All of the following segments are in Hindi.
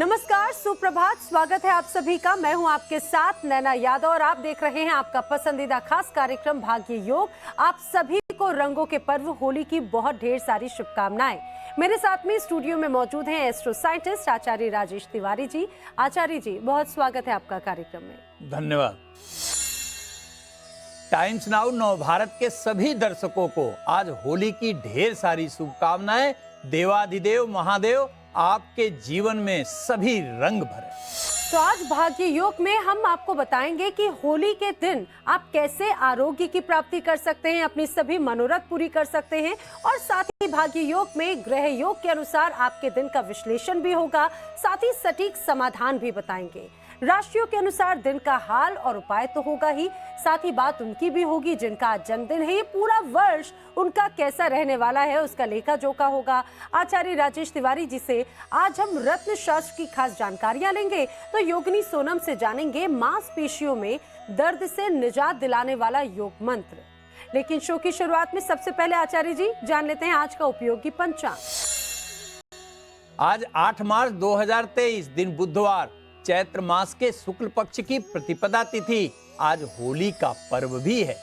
नमस्कार, सुप्रभात। स्वागत है आप सभी का। मैं हूं आपके साथ नैना यादव और आप देख रहे हैं आपका पसंदीदा खास कार्यक्रम भाग्य योग। आप सभी को रंगों के पर्व होली की बहुत ढेर सारी शुभकामनाएं। मेरे साथ में स्टूडियो में मौजूद हैं एस्ट्रो साइंटिस्ट आचार्य राजेश तिवारी जी। आचार्य जी, बहुत स्वागत है आपका कार्यक्रम में। धन्यवाद। टाइम्स नाउ नव भारत के सभी दर्शकों को आज होली की ढेर सारी शुभकामनाएं। देवाधिदेव महादेव आपके जीवन में सभी रंग भरे। तो आज भाग्य योग में हम आपको बताएंगे कि होली के दिन आप कैसे आरोग्य की प्राप्ति कर सकते हैं, अपनी सभी मनोरथ पूरी कर सकते हैं और साथ ही भाग्य योग में ग्रह योग के अनुसार आपके दिन का विश्लेषण भी होगा, साथ ही सटीक समाधान भी बताएंगे। राशियों के अनुसार दिन का हाल और उपाय तो होगा ही, साथ ही बात उनकी भी होगी जिनका आज जन्मदिन है। ये पूरा वर्ष उनका कैसा रहने वाला है उसका लेखा जोखा होगा। आचार्य राजेश तिवारी जी से आज हम रत्न शास्त्र की खास जानकारियां लेंगे। तो योगिनी सोनम से जानेंगे मांसपेशियों में दर्द से निजात दिलाने वाला योग मंत्र। लेकिन शो की शुरुआत में सबसे पहले आचार्य जी जान लेते हैं आज का उपयोगी पंचांग। आज 8 मार्च 2023 दिन बुधवार, चैत्र मास के शुक्ल पक्ष की प्रतिपदा तिथि। आज होली का पर्व भी है।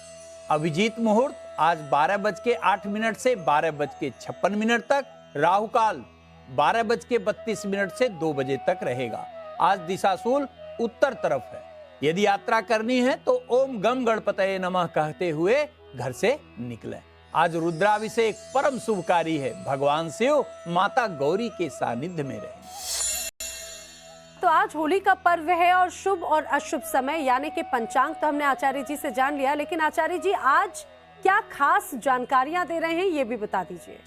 अभिजीत मुहूर्त आज 12:08 से 12:56 तक, राहु काल 12:32 से 2 बजे तक रहेगा। आज दिशाशूल उत्तर तरफ है। यदि यात्रा करनी है तो ओम गम गणपतये नमः कहते हुए घर से निकलें। आज रुद्राभिषेक परम शुभकारी है। भगवान शिव माता गौरी के सानिध्य में रहें। तो आज होली का पर्व है और शुभ और अशुभ समय यानी कि पंचांग तो हमने आचार्य जी से जान लिया, लेकिन आचार्य जी आज क्या खास जानकारियां दे रहे हैं ये भी बता दीजिए।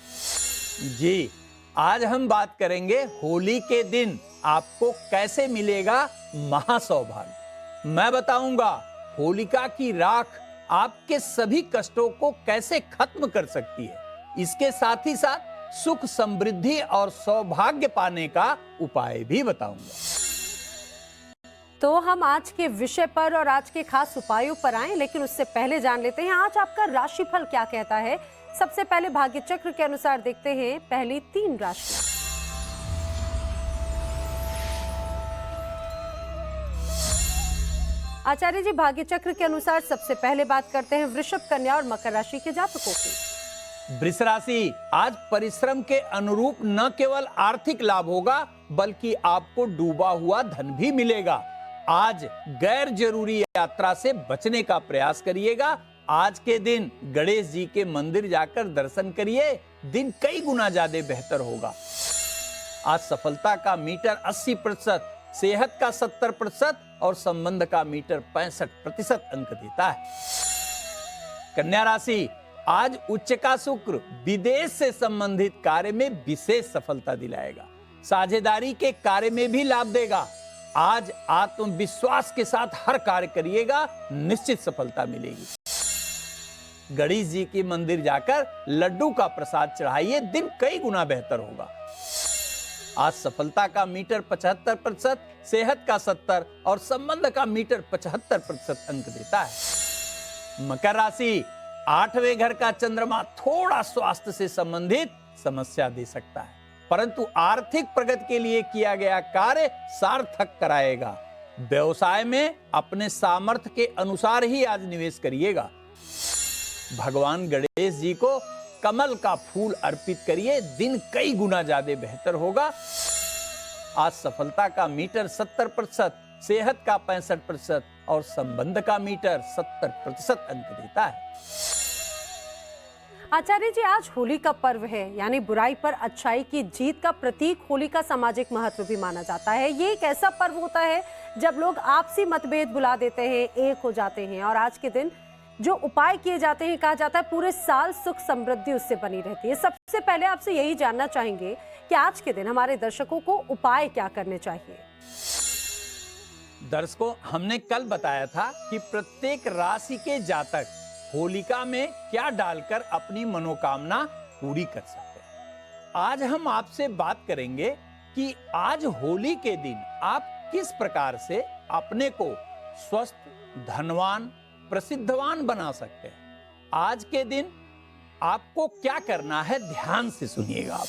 जी, आज हम बात करेंगे होली के दिन आपको कैसे मिलेगा महासौभाग्य। मैं बताऊंगा होलिका की राख आपके सभी कष्टों को कैसे खत्म कर सकती है। इसके साथ ही साथ सुख समृद्धि और सौभाग्य पाने का उपाय भी बताऊंगा। तो हम आज के विषय पर और आज के खास उपायों पर आए, लेकिन उससे पहले जान लेते हैं आज आपका राशिफल क्या कहता है। सबसे पहले भाग्य चक्र के अनुसार देखते हैं पहली 3 राशियां। आचार्य जी, भाग्य चक्र के अनुसार सबसे पहले बात करते हैं वृषभ, कन्या और मकर राशि के जातकों की। वृष राशि, आज परिश्रम के अनुरूप न केवल आर्थिक लाभ होगा बल्कि आपको डूबा हुआ धन भी मिलेगा। आज गैर जरूरी यात्रा से बचने का प्रयास करिएगा। आज के दिन गणेश जी के मंदिर जाकर दर्शन करिए, दिन कई गुना ज्यादा बेहतर होगा। आज सफलता का मीटर 80%, सेहत का 70% और संबंध का मीटर 65% अंक देता है। कन्या राशि, आज उच्च का शुक्र विदेश से संबंधित कार्य में विशेष सफलता दिलाएगा। साझेदारी के कार्य में भी लाभ देगा। आज आत्मविश्वास के साथ हर कार्य करिएगा, निश्चित सफलता मिलेगी। गणेश जी के मंदिर जाकर लड्डू का प्रसाद चढ़ाइए, दिन कई गुना बेहतर होगा। आज सफलता का मीटर 75%, सेहत का 70% और संबंध का मीटर 75% अंक देता है। मकर राशि, 8वें घर का चंद्रमा थोड़ा स्वास्थ्य से संबंधित समस्या दे सकता है, परंतु आर्थिक प्रगति के लिए किया गया कार्य सार्थक कराएगा। व्यवसाय में अपने सामर्थ्य के अनुसार ही आज निवेश करिएगा। भगवान गणेश जी को कमल का फूल अर्पित करिए, दिन कई गुना ज्यादा बेहतर होगा। आज सफलता का मीटर 70%, सेहत का 65% और संबंध का मीटर 70% अंक देता है। आचार्य जी, आज होली का पर्व है यानी बुराई पर अच्छाई की जीत का प्रतीक होली का सामाजिक महत्व भी माना जाता है। ये एक ऐसा पर्व होता है जब लोग आपसी मतभेद भुला देते हैं, एक हो जाते हैं और आज के दिन जो उपाय किए जाते हैं, कहा जाता है पूरे साल सुख समृद्धि उससे बनी रहती है। सबसे पहले आपसे यही जानना चाहेंगे कि आज के दिन हमारे दर्शकों को उपाय क्या करने चाहिए। दर्शकों, हमने कल बताया था कि प्रत्येक राशि के जातक होलिका में क्या डालकर अपनी मनोकामना पूरी कर सकते हैं। आज हम आपसे बात करेंगे कि आज होली के दिन आप किस प्रकार से अपने को स्वस्थ, धनवान, प्रसिद्धवान बना सकते हैं। आज के दिन आपको क्या करना है, ध्यान से सुनिएगा आप।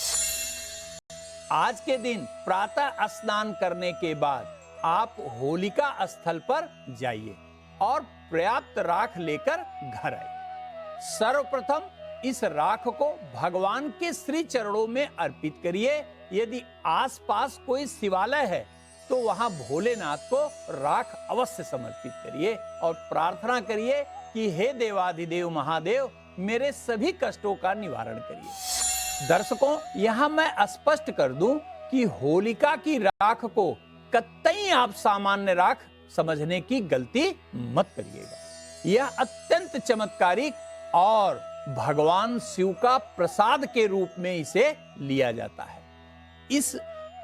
आज के दिन प्रातः स्नान करने के बाद आप होलिका स्थल पर जाइए और पर्याप्त राख लेकर घर आइए। सर्वप्रथम इस राख को भगवान के श्री चरणों में अर्पित करिए। यदि आसपास कोई शिवालय है तो वहां भोलेनाथ को राख अवश्य समर्पित करिए और प्रार्थना करिए कि हे देवाधिदेव महादेव, मेरे सभी कष्टों का निवारण करिए। दर्शकों, यहाँ मैं स्पष्ट कर दूं कि होलिका की राख को कतई आप सामान्य राख समझने की गलती मत करिएगा। यह अत्यंत चमत्कारिक और भगवान शिव का प्रसाद के रूप में इसे लिया जाता है। इस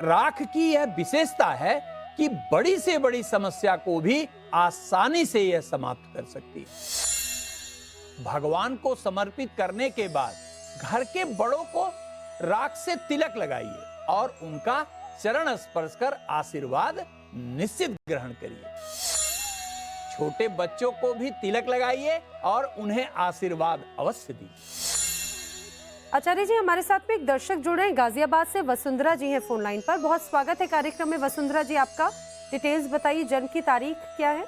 राख की यह विशेषता है कि बड़ी से बड़ी समस्या को भी आसानी से यह समाप्त कर सकती है। भगवान को समर्पित करने के बाद घर के बड़ों को राख से तिलक लगाइए और उनका चरण स्पर्श कर आशीर्वाद निश्चित ग्रहण करिए। छोटे बच्चों को भी तिलक लगाइए और उन्हें आशीर्वाद अवश्य दीजिए। आचार्य जी, हमारे साथ में एक दर्शक जुड़े हैं गाजियाबाद से। वसुंधरा जी हैं फोन लाइन पर। बहुत स्वागत है कार्यक्रम में। वसुंधरा जी, आपका डिटेल्स बताइए। जन्म की तारीख क्या है?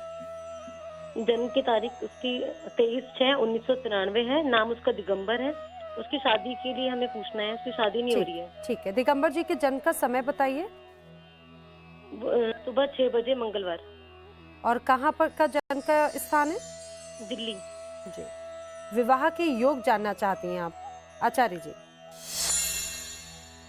जन्म की तारीख उसकी 23/6/1993 है। नाम उसका दिगंबर है। उसकी शादी के लिए हमें पूछना है, उसकी शादी नहीं हो रही है। ठीक है, दिगंबर जी के जन्म का समय बताइए। सुबह 6 बजे मंगलवार। और कहाँ पर का जन्म का स्थान है? दिल्ली। जी। विवाह के योग जानना चाहती हैं आप आचार्य जी?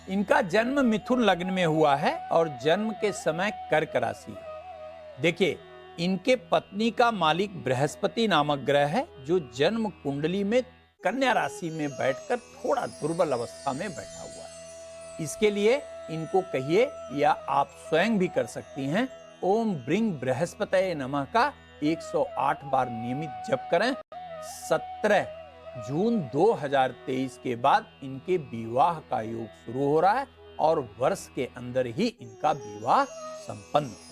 इनका जन्म मिथुन लग्न में हुआ है और जन्म के समय कर्क राशि है। देखिए, इनके पत्नी का मालिक बृहस्पति नामक ग्रह है जो जन्म कुंडली में कन्या राशि में बैठकर थोड़ा दुर्बल अवस्था में बैठा हुआ है। इसके लिए इनको कहिए, या आप स्वयं भी कर सकती हैं, ओम ब्रिंग बृहस्पतये नमः का 108 बार नियमित जप करें। 17 जून 2023 के बाद इनके विवाह का योग शुरू हो रहा है और वर्ष के अंदर ही इनका विवाह संपन्न हो जाएगा।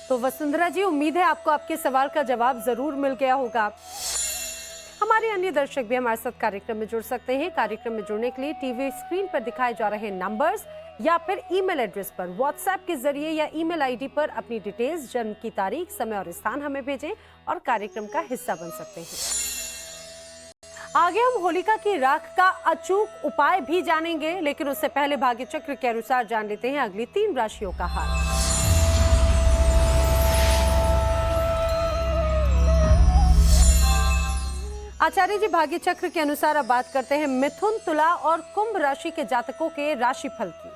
तो वसुंधरा जी, उम्मीद है आपको आपके सवाल का जवाब जरूर मिल गया होगा। हमारे अन्य दर्शक भी हमारे साथ कार्यक्रम में जुड़ सकते हैं। कार्यक्रम में जुड़ने के लिए टीवी स्क्रीन पर दिखाए जा रहे नंबर्स या फिर ईमेल एड्रेस पर व्हाट्सएप के जरिए या ईमेल आईडी पर अपनी डिटेल्स, जन्म की तारीख, समय और स्थान हमें भेजें और कार्यक्रम का हिस्सा बन सकते हैं। आगे हम होलिका की राख का अचूक उपाय भी जानेंगे, लेकिन उससे पहले भाग्य चक्र के अनुसार जान लेते हैं अगली 3 राशियों का हाल। आचार्य जी, भाग्य चक्र के अनुसार अब बात करते हैं मिथुन, तुला और कुंभ राशि के जातकों के राशिफल की।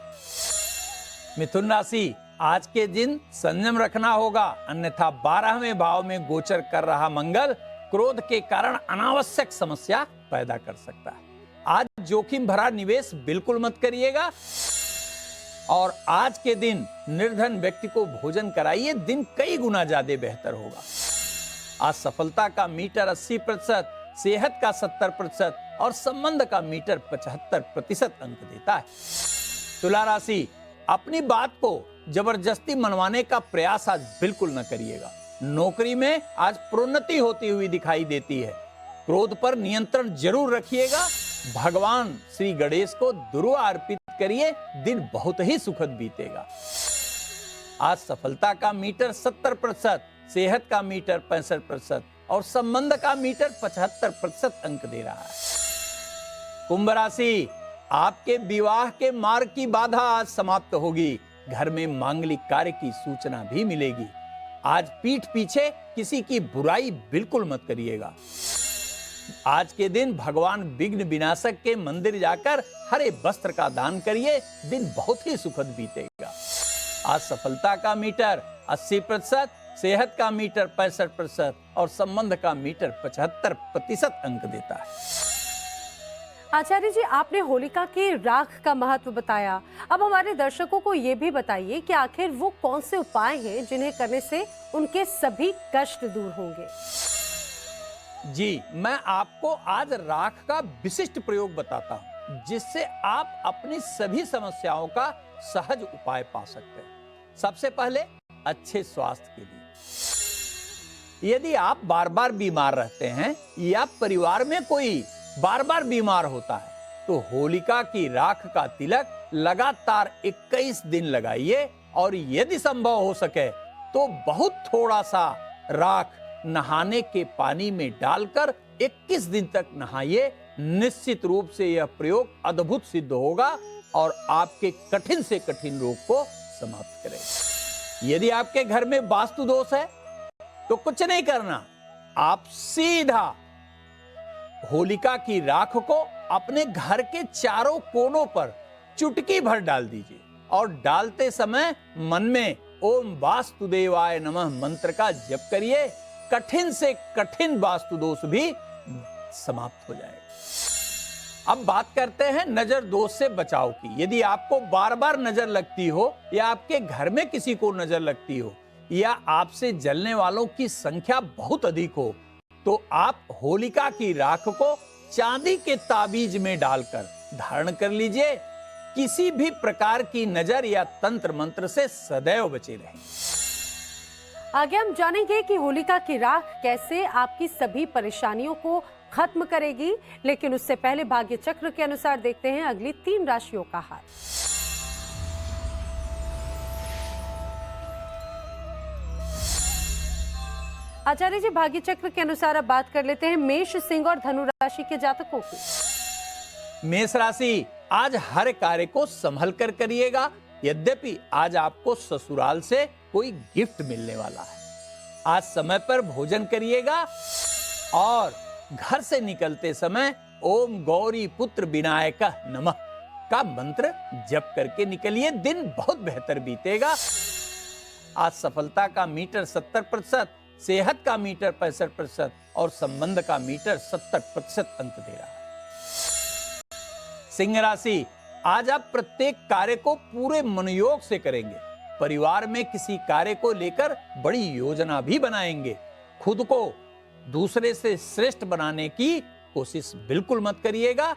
मिथुन राशि, आज के दिन संयम रखना होगा, अन्यथा 12वें भाव में गोचर कर रहा मंगल क्रोध के कारण अनावश्यक समस्या पैदा कर सकता है। आज जोखिम भरा निवेश बिल्कुल मत करिएगा और आज के दिन निर्धन व्यक्ति को भोजन कराइए, दिन कई गुना ज्यादा बेहतर होगा। आज सफलता का मीटर 80%, सेहत का 70% और संबंध का मीटर 75% अंक देता है। तुला राशि, अपनी बात को जबरदस्ती मनवाने का प्रयास आज बिल्कुल न करिएगा। नौकरी में आज प्रोन्नति होती हुई दिखाई देती है। क्रोध पर नियंत्रण जरूर रखिएगा। भगवान श्री गणेश को दुर्वा अर्पित करिए, दिन बहुत ही सुखद बीतेगा। आज सफलता का मीटर 70%, सेहत का मीटर 65% और संबंध का मीटर 75% अंक दे रहा है। कुंभ राशि, आपके विवाह के मार्ग की बाधा आज समाप्त होगी। घर में मांगलिक कार्य की सूचना भी मिलेगी। आज पीठ पीछे किसी की बुराई बिल्कुल मत करिएगा। आज के दिन भगवान विघ्न विनाशक के मंदिर जाकर हरे वस्त्र का दान करिए, दिन बहुत ही सुखद बीतेगा। आज सफलता का मीटर 80%, सेहत का मीटर 65% और संबंध का मीटर 75% अंक देता है। आचार्य जी, आपने होलिका की राख का महत्व बताया। अब हमारे दर्शकों को ये भी बताइए कि आखिर वो कौन से उपाय हैं जिन्हें करने से उनके सभी कष्ट दूर होंगे। जी, मैं आपको आज राख का विशिष्ट प्रयोग बताता हूं, जिससे आप अपनी सभी समस्याओं का सहज उपाय पा सकते हैं। सबसे पहले, अच्छे स्वास्थ्य के लिए। यदि आप बार बार बीमार रहते हैं या परिवार में कोई बार बार बीमार होता है तो होलिका की राख का तिलक लगातार 21 दिन लगाइए और यदि संभव हो सके तो बहुत थोड़ा सा राख नहाने के पानी में डालकर 21 दिन तक नहाइए। निश्चित रूप से यह प्रयोग अद्भुत सिद्ध होगा और आपके कठिन से कठिन रोग को समाप्त करेगा। यदि आपके घर में वास्तु दोष है तो कुछ नहीं करना, आप सीधा होलिका की राख को अपने घर के चारों कोनों पर चुटकी भर डाल दीजिए और डालते समय मन में ओम वास्तुदेवाय नमः मंत्र का जप करिए। कठिन से कठिन वास्तु दोष भी समाप्त हो जाएगा। अब बात करते हैं नजर दोष से बचाव की। यदि आपको बार बार नजर लगती हो या आपके घर में किसी को नजर लगती हो या आपसे जलने वालों की संख्या बहुत अधिक हो तो आप होलिका की राख को चांदी के ताबीज में डालकर धारण कर लीजिए। किसी भी प्रकार की नजर या तंत्र मंत्र से सदैव बचे रहें। आगे हम जानेंगे कि होलिका की राख कैसे आपकी सभी परेशानियों को खत्म करेगी, लेकिन उससे पहले भाग्य चक्र के अनुसार देखते हैं अगली 3 राशियों का हाल। आचार्य जी, भाग्य चक्र के अनुसार अब बात कर लेते हैं मेष, सिंह और धनु राशि के जातकों की। मेष राशि, आज हर कार्य को संभल कर करिएगा। यद्यपि आज आपको ससुराल से कोई गिफ्ट मिलने वाला है। आज समय पर भोजन करिएगा और घर से निकलते समय ओम गौरी पुत्र विनायकः नमः का मंत्र जप करके निकलिए। दिन बहुत बेहतर बीतेगा। आज सफलता का मीटर 70%, सेहत का मीटर 65% और संबंध का मीटर 70% अंक दे रहा है। सिंह राशि, आज आप प्रत्येक कार्य को पूरे मनोयोग से करेंगे। परिवार में किसी कार्य को लेकर बड़ी योजना भी बनाएंगे। खुद को दूसरे से श्रेष्ठ बनाने की कोशिश बिल्कुल मत करिएगा।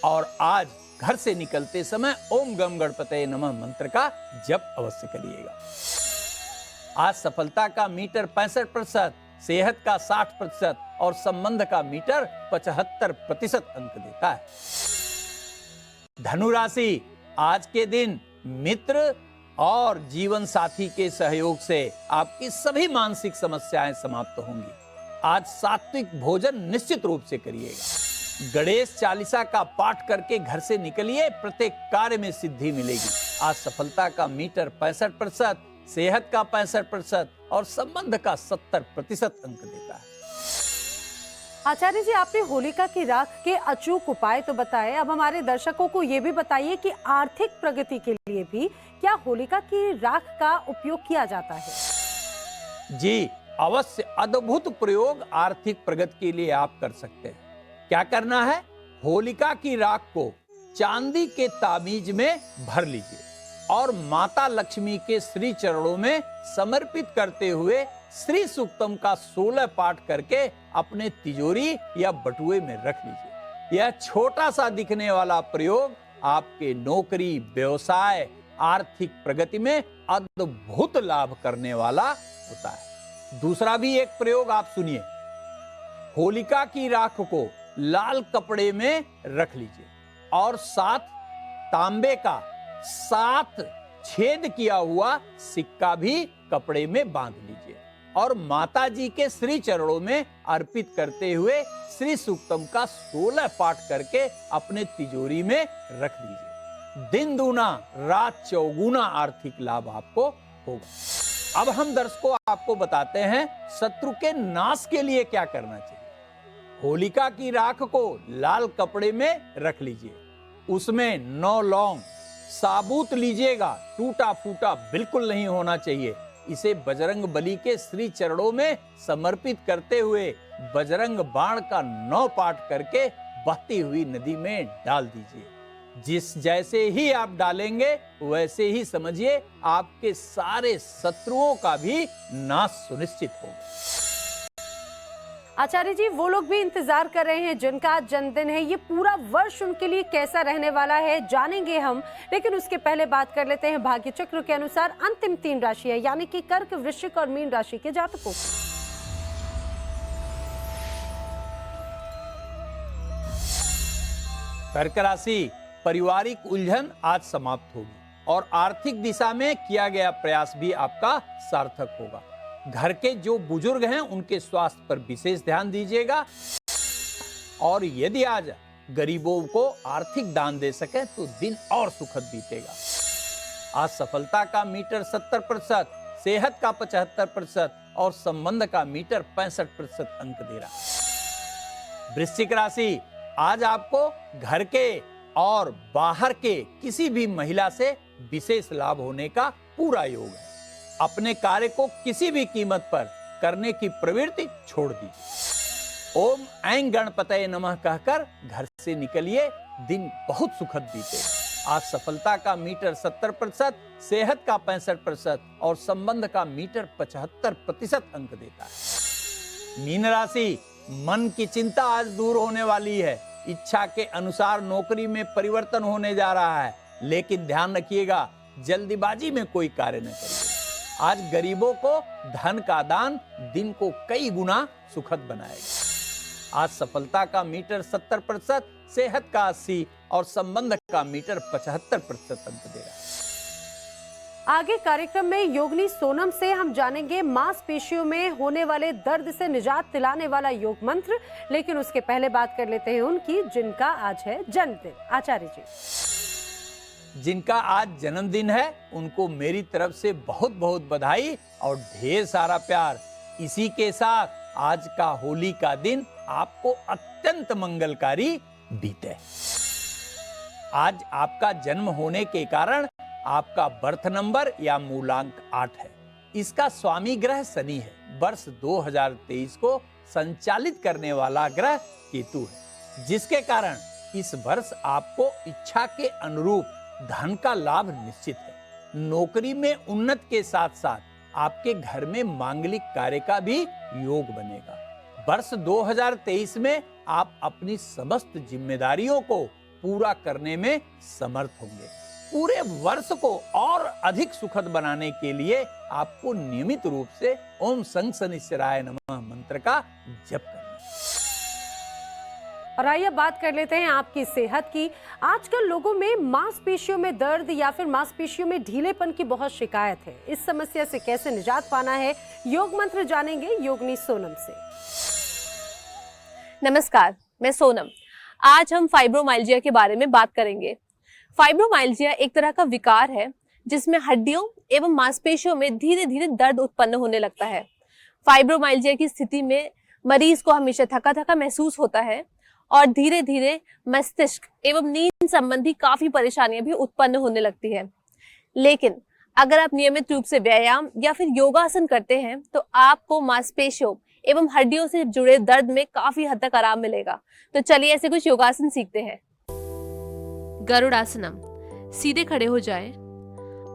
और आज घर से निकलते समय ओम गम गणपतये नमः मंत्र का जप अवश्य करिएगा। आज सफलता का मीटर 65%, सेहत का 60% और संबंध का मीटर 75% अंक देता है। धनु राशि, आज के दिन मित्र और जीवन साथी के सहयोग से आपकी सभी मानसिक समस्याएं समाप्त होंगी। आज सात्विक भोजन निश्चित रूप से करिएगा। गणेश चालीसा का पाठ करके घर से निकलिए, प्रत्येक कार्य में सिद्धि मिलेगी। आज सफलता का मीटर 65%, सेहत का 65% और संबंध का 70% अंक देता है। आचार्य जी, आपने होलिका की राख के अचूक उपाय तो बताए, अब हमारे दर्शकों को ये भी बताइए कि आर्थिक प्रगति के लिए भी क्या होलिका की राख का उपयोग किया जाता है? जी अवश्य, अद्भुत प्रयोग आर्थिक प्रगति के लिए आप कर सकते हैं। क्या करना है? होलिका की राख को चांदी के ताबीज में भर लीजिए और माता लक्ष्मी के श्री चरणों में समर्पित करते हुए श्री सूक्तम का 16 पाठ करके अपने तिजोरी या बटुए में रख लीजिए। यह छोटा सा दिखने वाला प्रयोग आपके नौकरी, व्यवसाय, आर्थिक प्रगति में अद्भुत लाभ करने वाला होता है। दूसरा भी एक प्रयोग आप सुनिए। होलिका की राख को लाल कपड़े में रख लीजिए और 7 तांबे का 7 छेद किया हुआ सिक्का भी कपड़े में बांध लीजिए और माता जी के श्री चरणों में अर्पित करते हुए श्री सूक्तम का 16 पाठ करके अपने तिजोरी में रख लीजिए। दिन दूना रात चौगुना आर्थिक लाभ आपको होगा। अब हम दर्शकों आपको बताते हैं शत्रु के नाश के लिए क्या करना चाहिए। होलिका की राख को लाल कपड़े में रख लीजिए, उसमें 9 लौंग साबुत लीजिएगा, टूटा फूटा बिल्कुल नहीं होना चाहिए। इसे बजरंग बली के श्री चरणों में समर्पित करते हुए बजरंग बाण का 9 पाठ करके बहती हुई नदी में डाल दीजिए। जिस जैसे ही आप डालेंगे वैसे ही समझिए आपके सारे शत्रुओं का भी नाश सुनिश्चित होगा। आचार्य जी, वो लोग भी इंतजार कर रहे हैं जिनका आज जन्मदिन है, ये पूरा वर्ष उनके लिए कैसा रहने वाला है जानेंगे हम, लेकिन उसके पहले बात कर लेते हैं भाग्य चक्र के अनुसार अंतिम 3 राशियां यानी कि कर्क, वृश्चिक और मीन राशि के जातकों की। कर्क राशि, पारिवारिक उलझन आज समाप्त होगी और आर्थिक दिशा में किया गया प्रयास भी आपका सार्थक होगा। घर के जो बुजुर्ग हैं उनके स्वास्थ्य पर विशेष ध्यान दीजिएगा और यदि आज गरीबों को आर्थिक दान दे सके तो दिन और सुखद बीतेगा। आज सफलता का मीटर 70%, सेहत का 75% और संबंध का मीटर 65% अंक दे रहा है। वृश्चिक राशि, आज आपको घर के और बाहर के किसी भी महिला से विशेष लाभ होने का पूरा योग है। अपने कार्य को किसी भी कीमत पर करने की प्रवृत्ति छोड़ दीजिए। ओम ऐं गणपतये नमः कहकर घर से निकलिए, दिन बहुत सुखद बीतेगा। आज सफलता का मीटर 70%, सेहत का 65% और संबंध का मीटर 75% अंक देता है। मीन राशि, मन की चिंता आज दूर होने वाली है। इच्छा के अनुसार नौकरी में परिवर्तन होने जा रहा है, लेकिन ध्यान रखिएगा जल्दीबाजी में कोई कार्य न करिए। आज गरीबों को धन का दान दिन को कई गुना सुखद बनाएगा। आज सफलता का मीटर 70%, सेहत का 80 और संबंध का मीटर 75% अंक दे रहा है। आगे कार्यक्रम में योगिनी सोनम से हम जानेंगे मांसपेशियों में होने वाले दर्द से निजात दिलाने वाला योग मंत्र, लेकिन उसके पहले बात कर लेते हैं उनकी जिनका आज है जन्मदिन। आचार्य जी, जिनका आज जन्मदिन है उनको मेरी तरफ से बहुत बहुत बधाई और ढेर सारा प्यार। इसी के साथ आज का होली का दिन आपको अत्यंत मंगलकारी बीते। आज आपका जन्म होने के कारण आपका बर्थ नंबर या मूलांक 8 है। इसका स्वामी ग्रह शनि है। वर्ष 2023 को संचालित करने वाला ग्रह केतु है, जिसके कारण इस वर्ष आपको इच्छा के अनुरूप धन का लाभ निश्चित है। नौकरी में उन्नति के साथ साथ आपके घर में मांगलिक कार्य का भी योग बनेगा। वर्ष 2023 में आप अपनी समस्त जिम्मेदारियों को पूरा करने में समर्थ होंगे। पूरे वर्ष को और अधिक सुखद बनाने के लिए आपको नियमित रूप से ओम शं शनिश्चराय नमः मंत्र का जप करना। और आइए बात कर लेते हैं आपकी सेहत की। आजकल लोगों में मांसपेशियों में दर्द या फिर मांसपेशियों में ढीलेपन की बहुत शिकायत है। इस समस्या से कैसे निजात पाना है, योग मंत्र जानेंगे योगिनी सोनम से। नमस्कार, मैं सोनम। आज हम फाइब्रोमाइल्जिया के बारे में बात करेंगे। फाइब्रोमाइल्जिया एक तरह का विकार है जिसमें हड्डियों एवं मांसपेशियों में धीरे धीरे दर्द उत्पन्न होने लगता है। फाइब्रोमाइल्जिया की स्थिति में मरीज को हमेशा थका थका महसूस होता है और धीरे धीरे मस्तिष्क एवं नींद संबंधी काफी परेशानियां भी उत्पन्न होने लगती है। लेकिन अगर आप नियमित रूप से व्यायाम या फिर योगासन करते हैं तो आपको मांसपेशियों एवं हड्डियों से जुड़े दर्द में काफी हद तक आराम मिलेगा। तो चलिए ऐसे कुछ योगासन सीखते हैं। गरुड़ासनम। सीधे खड़े हो जाएं।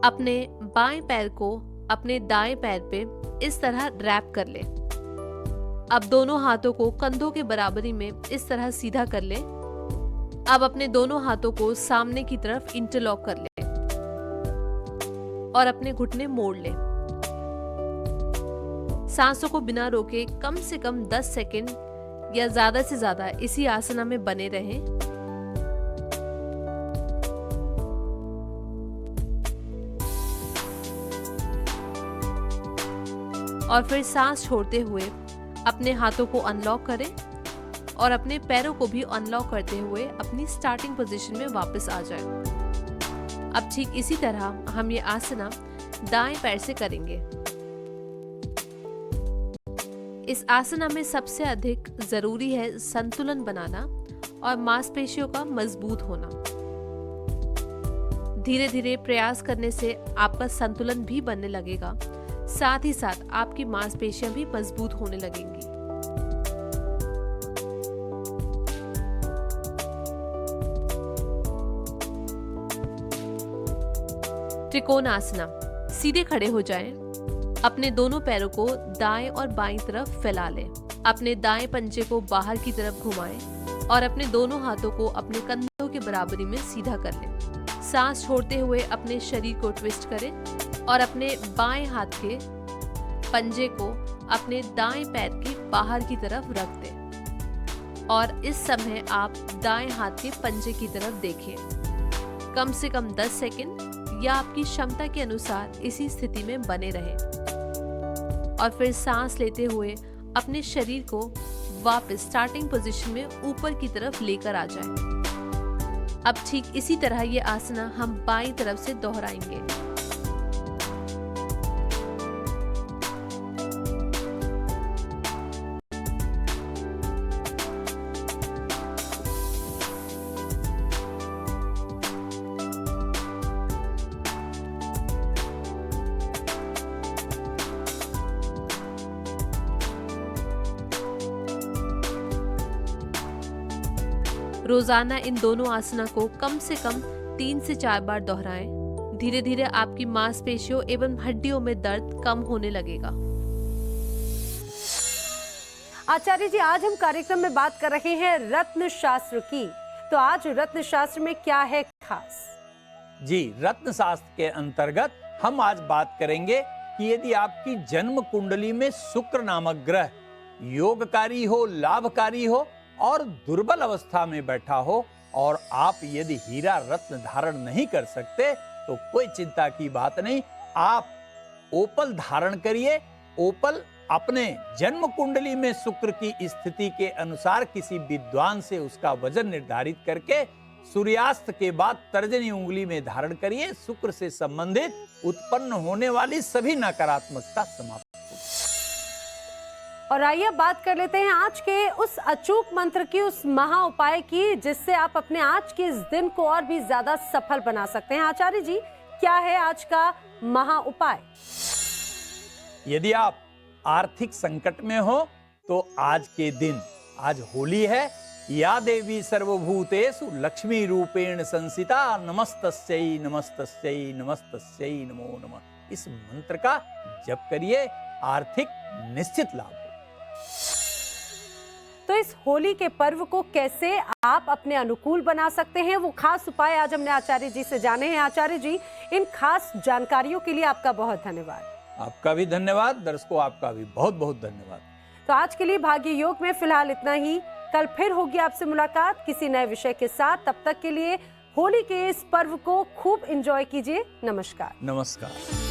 अपने बाएं पैर को अपने दाएं पैर पे इस तरह रैप कर लें। अब दोनों हाथों को कंधों के बराबरी में इस तरह सीधा कर लें। अब अपने दोनों हाथों को सामने की तरफ इंटरलॉक कर लें और अपने घुटने मोड़ लें। सांसों को बिना रोके कम से कम 10 सेकंड या ज्यादा से ज्यादा इसी आसना में बने रहें। और फिर सांस छोड़ते हुए अपने हाथों को अनलॉक करें और अपने पैरों को भी अनलॉक करते हुए अपनी स्टार्टिंग पोजीशन में वापस आ जाएं। अब ठीक इसी तरह हम ये आसना दाएं पैर से करेंगे। इस आसना में सबसे अधिक जरूरी है संतुलन बनाना और मांसपेशियों का मजबूत होना। धीरे धीरे प्रयास करने से आपका संतुलन भी बनने लगेगा, साथ ही साथ आपकी मांसपेशियां भी मजबूत होने लगेंगी। त्रिकोणासना। सीधे खड़े हो जाएं। अपने दोनों पैरों को दाएं और बाईं तरफ फैला लें। अपने दाएं पंजे को बाहर की तरफ घुमाएं और अपने दोनों हाथों को अपने कंधों के बराबरी में सीधा कर लें। सांस छोड़ते हुए अपने शरीर को ट्विस्ट करें और अपने बाएं हाथ के पंजे को अपने दाएं पैर के बाहर की तरफ रख दें। और इस समय आप दाएं हाथ के पंजे की तरफ देखें। कम से कम 10 सेकंड या आपकी क्षमता के अनुसार इसी स्थिति में बने रहें और फिर सांस लेते हुए अपने शरीर को वापस स्टार्टिंग पोजीशन में ऊपर की तरफ लेकर आ जाएं। अब ठीक इसी तरह ये आसना हम बाईं तरफ से दोहराएंगे। रोजाना इन दोनों आसना को कम से कम 3 से 4 बार दोहराएं। धीरे धीरे आपकी मांसपेशियों एवं हड्डियों में दर्द कम होने लगेगा। आचार्य जी, आज हम कार्यक्रम में बात कर रहे हैं रत्न शास्त्र की, तो आज रत्न शास्त्र में क्या है खास? जी, रत्न शास्त्र के अंतर्गत हम आज बात करेंगे कि यदि आपकी जन्म कुंडली में शुक्र नामक ग्रह योगकारी हो, लाभकारी हो और दुर्बल अवस्था में बैठा हो और आप यदि हीरा रत्न धारण नहीं कर सकते तो कोई चिंता की बात नहीं, आप ओपल धारण करिए। ओपल अपने जन्म कुंडली में शुक्र की स्थिति के अनुसार किसी विद्वान से उसका वजन निर्धारित करके सूर्यास्त के बाद तर्जनी उंगली में धारण करिए। शुक्र से संबंधित उत्पन्न होने वाली सभी नकारात्मकता समाप्त। और आइए बात कर लेते हैं आज के उस अचूक मंत्र की, उस महा उपाय की, जिससे आप अपने आज के इस दिन को और भी ज्यादा सफल बना सकते हैं। आचार्य जी, क्या है आज का महा उपाय? यदि आप आर्थिक संकट में हो तो आज के दिन, आज होली है, या देवी सर्वभूतेषु लक्ष्मी रूपेण संसिता नमस्तस्यै नमस्तस्यै नमस्तस्यै नमो नमः। इस मंत्र का जप करिए, आर्थिक निश्चित लाभ। तो इस होली के पर्व को कैसे आप अपने अनुकूल बना सकते हैं, वो खास उपाय आज हमने आचार्य जी से जाने हैं। आचार्य जी, इन खास जानकारियों के लिए आपका बहुत धन्यवाद। आपका भी धन्यवाद। दर्शकों, आपका भी बहुत बहुत धन्यवाद। तो आज के लिए भाग्य योग में फिलहाल इतना ही। कल फिर होगी आपसे मुलाकात किसी नए विषय के साथ। तब तक के लिए होली के इस पर्व को खूब एंजॉय कीजिए। नमस्कार। नमस्कार।